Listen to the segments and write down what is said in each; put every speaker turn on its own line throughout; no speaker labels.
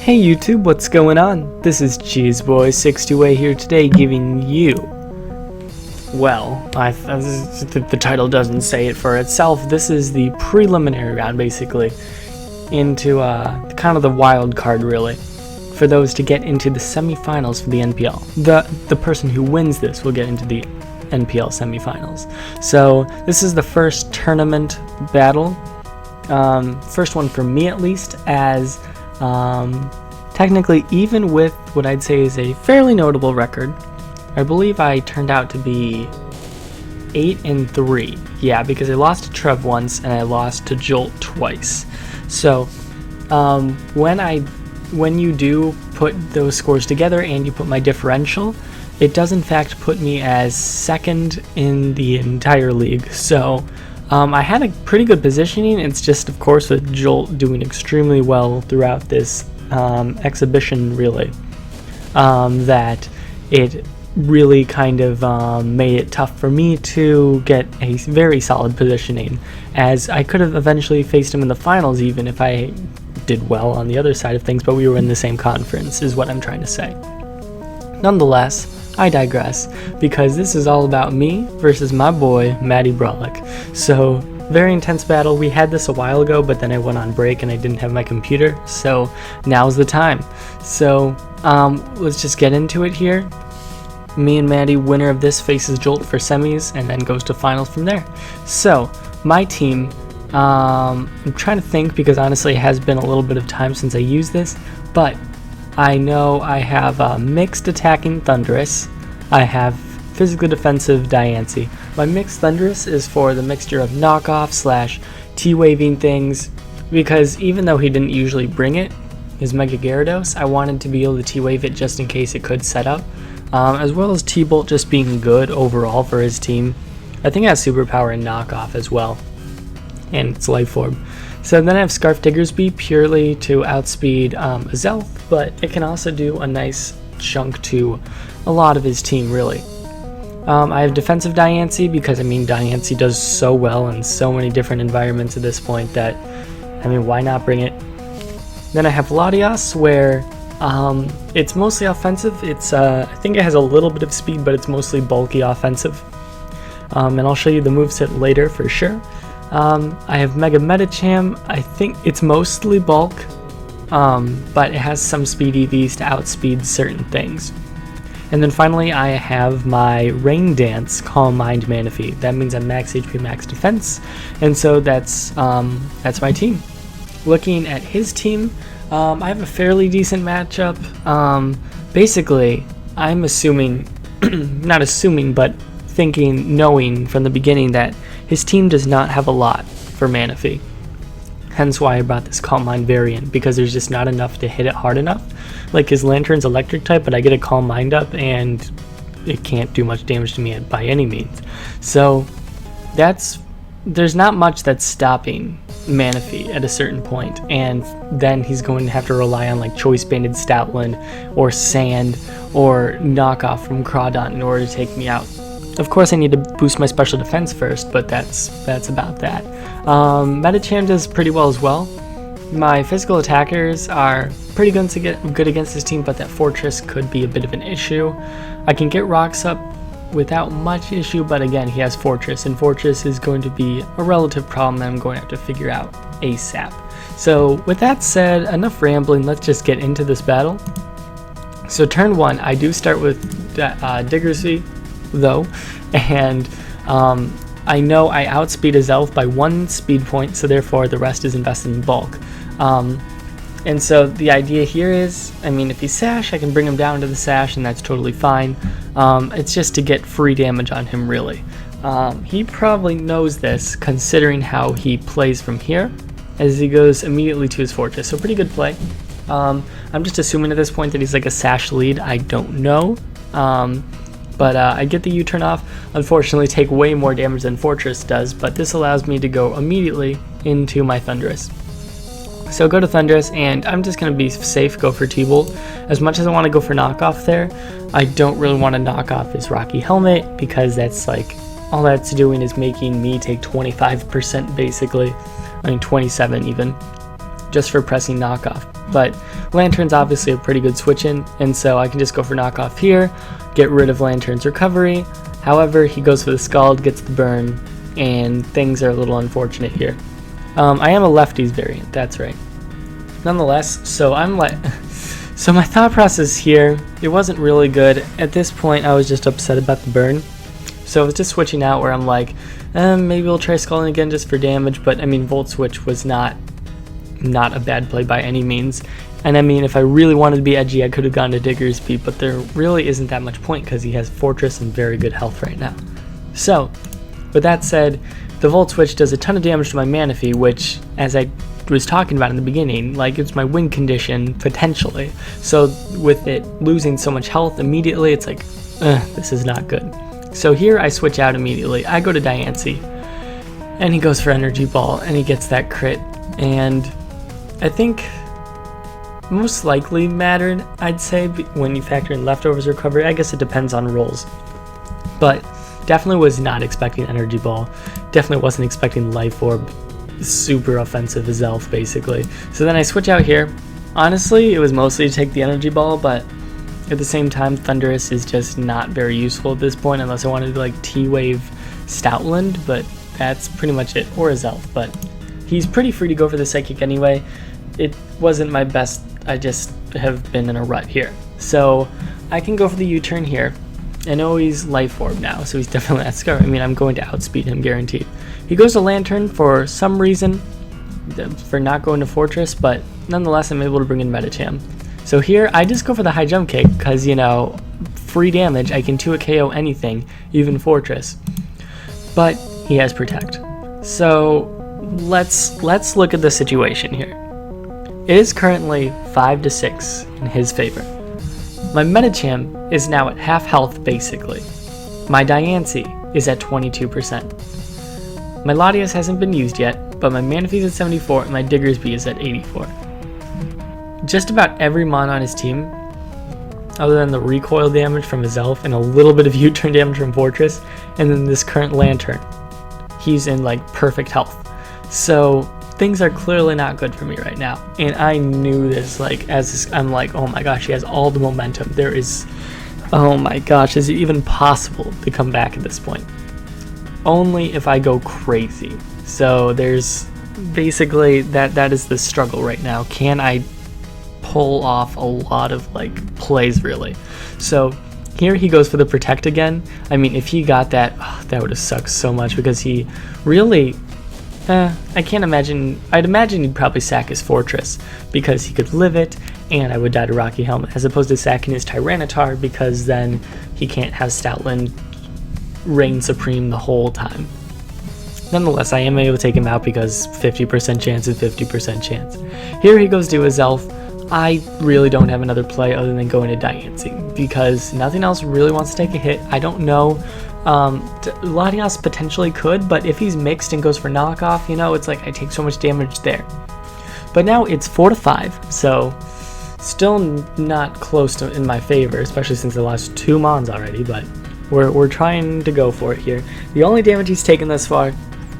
Hey YouTube, what's going on? This is Cheeseboy628 here today giving you, well, the title doesn't say it for itself. This is the preliminary round basically into kind of the wild card really for those to get into the semifinals for the NPL. The person who wins this will get into the NPL semifinals. So this is the first tournament battle, first one for me at least, as technically, even with what I'd say is a fairly notable record, I believe I turned out to be 8-3. Yeah, because I lost to Trev once and I lost to Jolt twice. So when you do put those scores together and you put my differential, it does in fact put me as second in the entire league. So I had a pretty good positioning. It's just, of course, with Jolt doing extremely well throughout this exhibition, really, that it really kind of made it tough for me to get a very solid positioning, as I could have eventually faced him in the finals even if I did well on the other side of things, but we were in the same conference, is what I'm trying to say. Nonetheless, I digress, because this is all about me versus my boy, Matty Brolick. So, very intense battle. We had this a while ago, but then I went on break and I didn't have my computer, so now's the time. So, let's just get into it here. Me and Matty, winner of this, faces Jolt for semis, and then goes to finals from there. So, my team, I'm trying to think, because honestly it has been a little bit of time since I used this, but I know I have mixed attacking Thunderous. I have physically defensive Diancie. My mixed Thunderous is for the mixture of knockoff / T-waving things, because even though he didn't usually bring it, his Mega Gyarados, I wanted to be able to T-wave it just in case it could set up, as well as T-Bolt just being good overall for his team. I think it has superpower and knockoff as well, and its life orb. So then I have Scarf Diggersby purely to outspeed Azelf, but it can also do a nice chunk to a lot of his team, really. I have defensive Diancie because, I mean, Diancie does so well in so many different environments at this point that, I mean, why not bring it? Then I have Latias, where it's mostly offensive. It's I think it has a little bit of speed, but it's mostly bulky offensive. And I'll show you the moveset later for sure. I have Mega Medicham. I think it's mostly bulk, but it has some speed EVs to outspeed certain things. And then finally I have my Rain Dance Calm Mind Manaphy. That means I'm max HP, max defense, and so that's my team. Looking at his team, I have a fairly decent matchup. Basically, I'm assuming, not assuming, but knowing from the beginning that his team does not have a lot for Manaphy. Hence why I brought this Calm Mind variant, because there's just not enough to hit it hard enough. Like, his Lantern's electric type, but I get a Calm Mind up and it can't do much damage to me by any means. So there's not much that's stopping Manaphy at a certain point, and then he's going to have to rely on like Choice Banded Stoutland or Sand or Knockoff from Crawdon in order to take me out. Of course I need to boost my special defense first, but that's about that. Medicham does pretty well as well. My physical attackers are pretty good against this team, but that Fortress could be a bit of an issue. I can get rocks up without much issue, but again, he has Fortress, and Fortress is going to be a relative problem that I'm going to have to figure out ASAP. So with that said, enough rambling, let's just get into this battle. So turn 1, I do start with Diggersby, though, and I know I outspeed Azelf by 1 speed point, so therefore the rest is invested in bulk. And so the idea here is, I mean, if he's Sash, I can bring him down to the Sash, and that's totally fine. It's just to get free damage on him, really. He probably knows this, considering how he plays from here, as he goes immediately to his Fortress, so pretty good play. I'm just assuming at this point that he's like a Sash lead. I don't know. But I get the U-turn off. Unfortunately, take way more damage than Fortress does, but this allows me to go immediately into my Thunderous. So go to Thunderous, and I'm just going to be safe, go for T-Bolt. As much as I want to go for knockoff there, I don't really want to knock off his Rocky Helmet, because that's like, all that's doing is making me take 25% basically. I mean 27 even, just for pressing knockoff. but Lantern's obviously a pretty good switch in, and so I can just go for knockoff here, get rid of Lantern's recovery. However, he goes for the Scald, gets the burn, and things are a little unfortunate here. I am a lefties variant, that's right. Nonetheless, so my thought process here, it wasn't really good. At this point, I was just upset about the burn. So I was just switching out where I'm like, maybe we'll try Scalding again just for damage, but I mean, Volt Switch was not a bad play by any means. And I mean, if I really wanted to be edgy, I could have gone to Diggersby, but there really isn't that much point because he has Fortress and very good health right now. So, with that said, the Volt Switch does a ton of damage to my Manaphy, which, as I was talking about in the beginning, like, it's my win condition, potentially. So, with it losing so much health immediately, it's like, this is not good. So here I switch out immediately. I go to Diancie, and he goes for Energy Ball, and he gets that crit. And I think most likely mattered, I'd say, when you factor in leftovers recovery. I guess it depends on rolls. But definitely was not expecting Energy Ball. Definitely wasn't expecting Life Orb. Super offensive as Elf, basically. So then I switch out here. Honestly, it was mostly to take the Energy Ball, but at the same time, Thunderous is just not very useful at this point unless I wanted to like T-Wave Stoutland, but that's pretty much it, or his Elf. But he's pretty free to go for the Psychic anyway. It wasn't my best, I just have been in a rut here. So I can go for the U-turn here. I know he's Life Orb now, so he's definitely not Scar. I mean, I'm going to outspeed him, guaranteed. He goes to Lantern for some reason, for not going to Fortress, but nonetheless, I'm able to bring in Medicham. So here, I just go for the high jump kick, because, you know, free damage, I can 2-hit KO anything, even Fortress. But he has Protect. So let's look at the situation here. It is currently 5-6 in his favor. My Medicham is now at half health, basically. My Diancie is at 22%. My Latias hasn't been used yet, but my Manaphy's at 74 and my Diggersby is at 84. Just about every mon on his team, other than the recoil damage from his Elf and a little bit of U-turn damage from Fortress, and then this current Lantern, he's in like perfect health. So things are clearly not good for me right now, and I knew this, like, I'm like, oh my gosh, he has all the momentum. There is, oh my gosh, is it even possible to come back at this point? Only if I go crazy. So there's basically that is the struggle right now. Can I pull off a lot of like plays, really? So here he goes for the Protect again. I mean, if he got that, that would have sucked so much, because he really, I can't imagine. I'd imagine he'd probably sack his Fortress because he could live it, and I would die to Rocky Helmet, as opposed to sacking his Tyranitar, because then he can't have Stoutland reign supreme the whole time. Nonetheless, I am able to take him out because 50% chance and 50% chance. Here he goes to his Elf. I really don't have another play other than going to Diancie, because nothing else really wants to take a hit. I don't know. Latias potentially could, but if he's mixed and goes for knockoff, you know, it's like I take so much damage there. But now it's 4-5, so still not close to in my favor, especially since the last 2 mons already, but we're trying to go for it here. The only damage he's taken thus far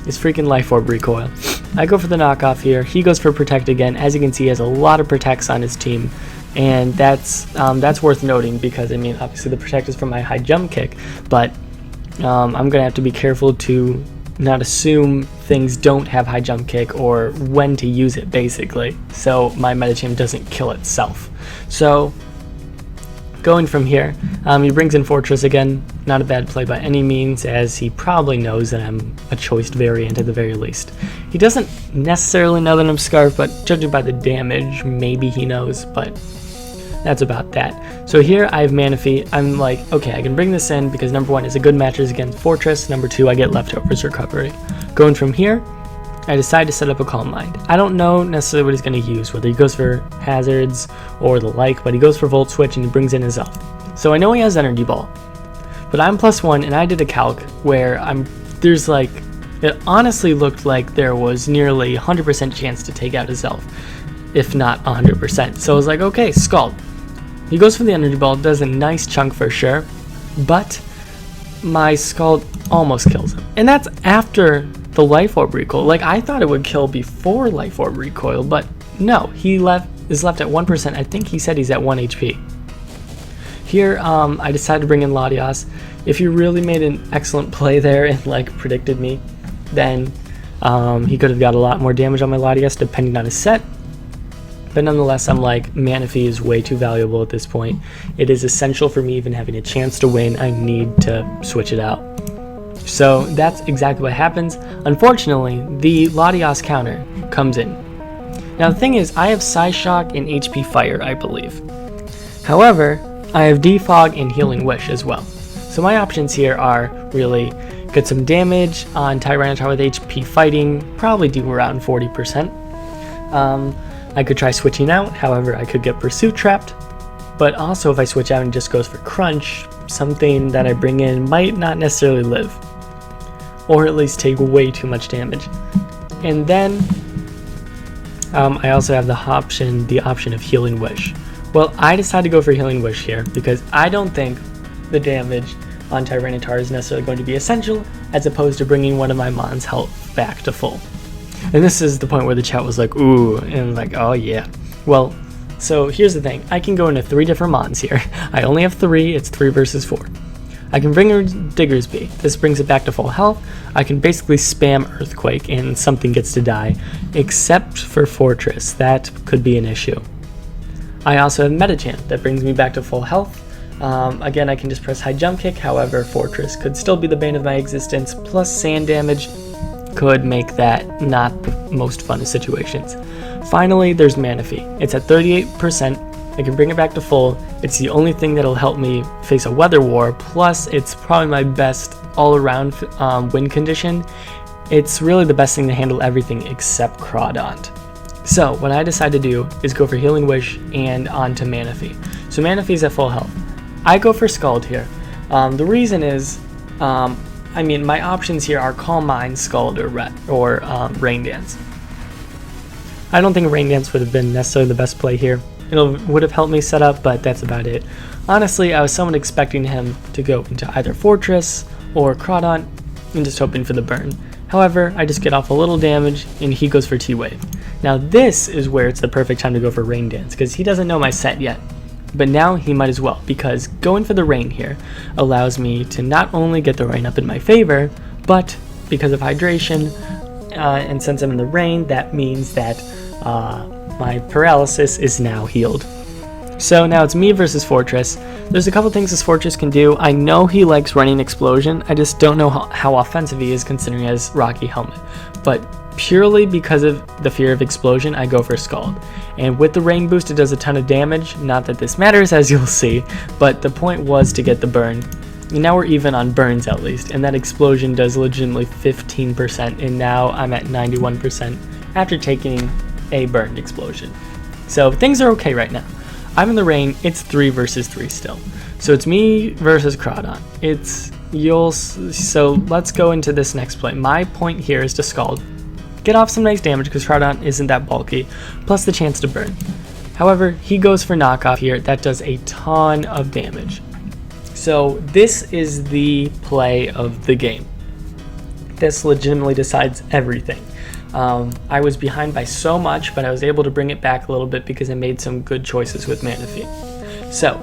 is freaking Life Orb recoil. I go for the knockoff here. He goes for Protect again. As you can see, he has a lot of Protects on his team, and that's worth noting, because I mean, obviously the Protect is from my high jump kick, but I'm gonna have to be careful to not assume things don't have high jump kick or when to use it, basically, so my Medicham doesn't kill itself. So going from here, he brings in Fortress again. Not a bad play by any means, as he probably knows that I'm a choiced variant at the very least. He doesn't necessarily know that I'm Scarf, but judging by the damage, maybe he knows, but that's about that. So here I have Manaphy. I'm like, okay, I can bring this in because number 1 is a good matches against Fortress. Number 2, I get leftovers recovery. Going from here, I decide to set up a Calm Mind. I don't know necessarily what he's going to use, whether he goes for hazards or the like, but he goes for Volt Switch and he brings in his Elf. So I know he has Energy Ball, but I'm +1, and I did a calc where there's like, it honestly looked like there was nearly 100% chance to take out his Elf, if not 100%. So I was like, okay, Scald. He goes for the Energy Ball, does a nice chunk for sure, but my Scald almost kills him. And that's after the Life Orb recoil. Like, I thought it would kill before Life Orb recoil, but no, he is left at 1%. I think he said he's at 1 HP. Here, I decided to bring in Latios. If he really made an excellent play there and like predicted me, then he could have got a lot more damage on my Latios depending on his set. But nonetheless, I'm like, Mana Fee is way too valuable at this point. It is essential for me even having a chance to win. I need to switch it out. So that's exactly what happens. Unfortunately, the Latios counter comes in. Now the thing is, I have Psyshock and HP Fire, I believe. However, I have Defog and Healing Wish as well. So my options here are really get some damage on Tyranitar with HP Fighting, probably do around 40%. I could try switching out, however I could get Pursuit trapped. But also if I switch out and just goes for Crunch, something that I bring in might not necessarily live. Or at least take way too much damage. And then I also have the option of Healing Wish. Well, I decided to go for Healing Wish here because I don't think the damage on Tyranitar is necessarily going to be essential, as opposed to bringing one of my Mon's health back to full. And this is the point where the chat was like, ooh, and like, oh yeah. Well, so here's the thing. I can go into 3 different Mons here. I only have 3, it's 3 versus 4. I can bring in Diggersby. This brings it back to full health. I can basically spam Earthquake and something gets to die, except for Fortress. That could be an issue. I also have Metachant. That brings me back to full health. Again, I can just press high jump kick, however, Fortress could still be the bane of my existence, plus sand damage could make that not the most fun of situations. Finally, there's Mana Fee. It's at 38%. I can bring it back to full. It's the only thing that'll help me face a weather war, plus it's probably my best all-around win condition. It's really the best thing to handle everything except Crawdaunt. So what I decided to do is go for Healing Wish and onto Mana Fee. So Mana Fee is at full health. I go for Scald here. The reason is, my options here are Calm Mind, Scald, or Rain Dance. I don't think Rain Dance would have been necessarily the best play here. It would have helped me set up, but that's about it. Honestly, I was somewhat expecting him to go into either Fortress or Crawdaunt and just hoping for the burn. However, I just get off a little damage and he goes for T-Wave. Now this is where it's the perfect time to go for Rain Dance because he doesn't know my set yet. But now he might as well, because going for the rain here allows me to not only get the rain up in my favor, but because of hydration, and since I'm in the rain, that means that my paralysis is now healed. So now it's me versus Fortress. There's a couple things this Fortress can do. I know he likes running Explosion, I just don't know how offensive he is considering he has Rocky Helmet. But purely because of the fear of Explosion, I go for Scald. And with the Rain Boost, it does a ton of damage. Not that this matters, as you'll see, but the point was to get the burn. And now we're even on burns at least, and that Explosion does legitimately 15%, and now I'm at 91% after taking a burned Explosion. So things are okay right now. I'm in the rain, it's 3 versus 3 still. So it's me versus Crawdaunt. So let's go into this next play. My point here is to Scald. Get off some nice damage because Crawdaunt isn't that bulky, plus the chance to burn. However, he goes for knockoff here. That does a ton of damage. So this is the play of the game. This legitimately decides everything. I was behind by so much, but I was able to bring it back a little bit because I made some good choices with Mana Fee. So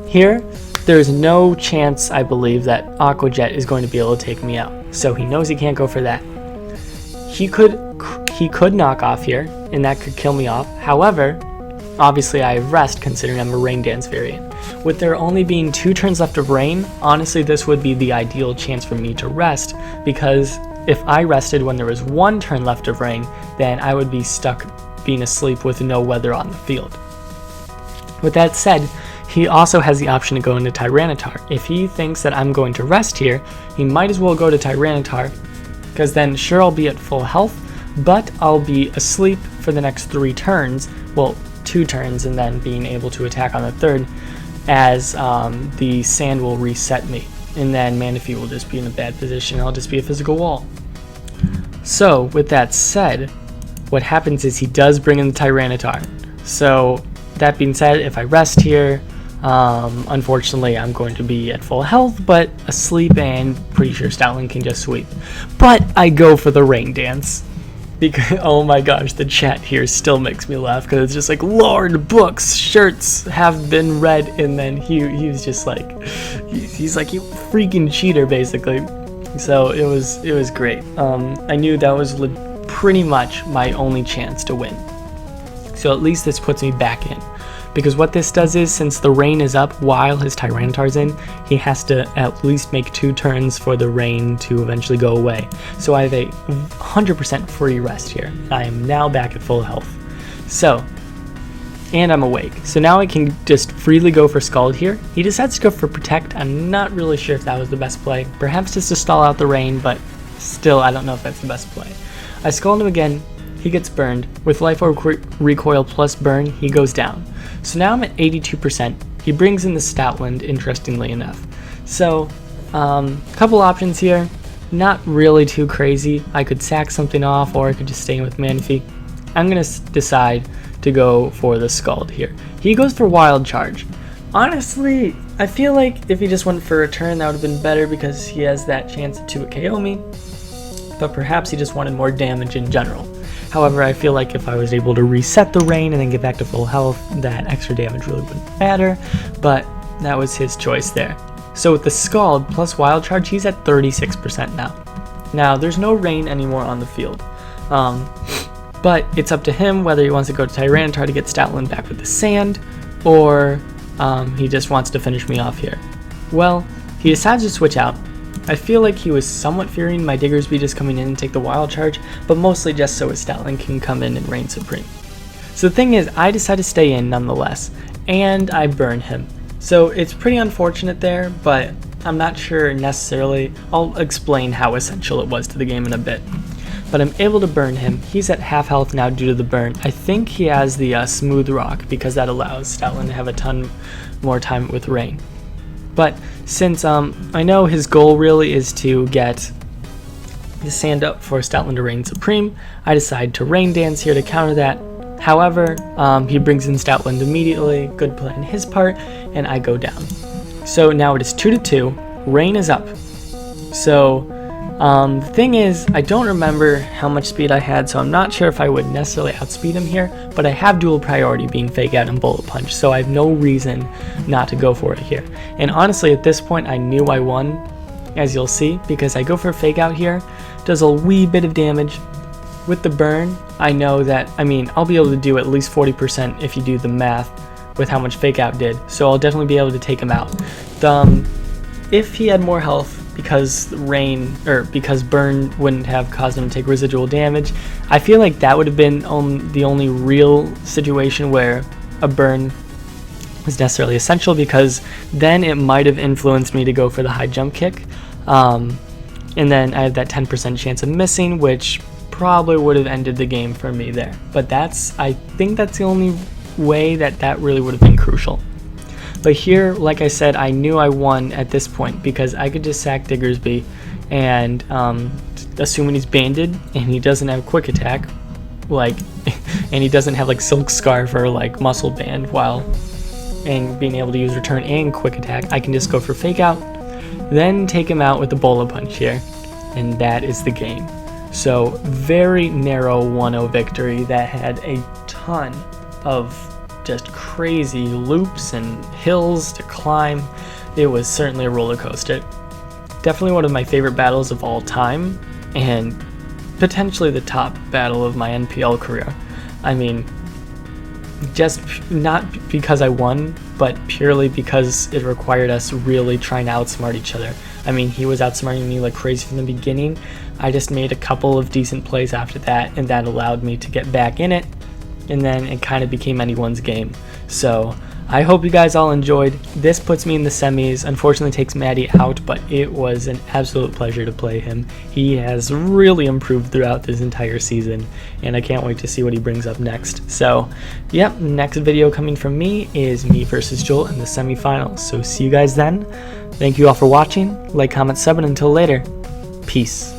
here, there's no chance, I believe, that Aqua Jet is going to be able to take me out. So he knows he can't go for that. He could knock off here, and that could kill me off. However, obviously I have Rest considering I'm a Rain Dance variant. With there only being 2 turns left of Rain, honestly this would be the ideal chance for me to rest, because if I rested when there was 1 turn left of Rain, then I would be stuck being asleep with no weather on the field. With that said, he also has the option to go into Tyranitar. If he thinks that I'm going to rest here, he might as well go to Tyranitar, because then sure I'll be at full health, but I'll be asleep for the next 3 turns, well 2 turns, and then being able to attack on the 3rd as the sand will reset me, and then Mana Fee will just be in a bad position. I'll just be a physical wall. So with that said, what happens is he does bring in the Tyranitar. So that being said, if I rest here, unfortunately I'm going to be at full health but asleep, and pretty sure Stoutland can just sweep. But I go for the Rain Dance. because oh my gosh, the chat here still makes me laugh because it's just like, Lord, books, shirts have been read, and then he was just like, he's like, you freaking cheater, basically. So it was great. I knew that was pretty much my only chance to win. So at least this puts me back in. Because what this does is, since the rain is up while his Tyranitar's in, he has to at least make 2 turns for the rain to eventually go away. So I have a 100% free rest here. I am now back at full health. So, and I'm awake. So now I can just freely go for Scald here. He decides to go for Protect. I'm not really sure if that was the best play. Perhaps just to stall out the rain, but still, I don't know if that's the best play. I Scald him again. He gets burned. With Life Orb Recoil plus Burn, he goes down. So now I'm at 82%. He brings in the Stoutland, interestingly enough. So, couple options here. Not really too crazy. I could sack something off, or I could just stay in with Manaphy. I'm going to decide to go for the Scald here. He goes for Wild Charge. Honestly, I feel like if he just went for a turn, that would have been better because he has that chance to KO me. But perhaps he just wanted more damage in general. However, I feel like if I was able to reset the rain and then get back to full health, that extra damage really wouldn't matter, but that was his choice there. So with the Scald plus Wild Charge, he's at 36% now. Now, there's no rain anymore on the field, but it's up to him whether he wants to go to Tyranitar to get Stoutland back with the Sand, or he just wants to finish me off here. Well, he decides to switch out. I feel like he was somewhat fearing my Diggersby just coming in and take the Wild Charge, but mostly just so his Stoutland can come in and reign supreme. So the thing is, I decide to stay in nonetheless, and I burn him. So it's pretty unfortunate there, but I'm not sure necessarily. I'll explain how essential it was to the game in a bit. But I'm able to burn him. He's at half health now due to the burn. I think he has the Smooth Rock because that allows Stoutland to have a ton more time with rain. But since I know his goal really is to get the Sand up for Stoutland to reign supreme, I decide to Rain Dance here to counter that. However, he brings in Stoutland immediately, good play on his part, and I go down. So now it is 2-2, rain is up. So the thing is, I don't remember how much speed I had, so I'm not sure if I would necessarily outspeed him here, but I have dual priority being Fake Out and Bullet Punch, so I have no reason not to go for it here. And honestly, at this point, I knew I won, as you'll see, because I go for Fake Out here, does a wee bit of damage. With the burn, I know that, I'll be able to do at least 40% if you do the math with how much Fake Out did, so I'll definitely be able to take him out. If he had more health, because because burn wouldn't have caused him to take residual damage, I feel like that would have been the only real situation where a burn was necessarily essential, because then it might have influenced me to go for the high jump kick, and then I had that 10% chance of missing, which probably would have ended the game for me there. But I think that's the only way that really would have been crucial. But here, like I said, I knew I won at this point because I could just sack Diggersby, and assuming he's banded and he doesn't have quick attack, and he doesn't have Silk Scarf or Muscle Band, and being able to use return and quick attack, I can just go for Fake Out, then take him out with the Bullet Punch here, and that is the game. So very narrow 1-0 victory that had a ton of just crazy loops and hills to climb. It was certainly a roller coaster. Definitely one of my favorite battles of all time, and potentially the top battle of my NPL career. Just not because I won, but purely because it required us really trying to outsmart each other. He was outsmarting me like crazy from the beginning. I just made a couple of decent plays after that, and that allowed me to get back in it, and then it kind of became anyone's game. So I hope you guys all enjoyed. This puts me in the semis. Unfortunately takes Maddie out, but it was an absolute pleasure to play him. He has really improved throughout this entire season, and I can't wait to see what he brings up next. So yep, next video coming from me is me versus Joel in the semifinals. So see you guys then. Thank you all for watching. Like, comment, sub, and until later, peace.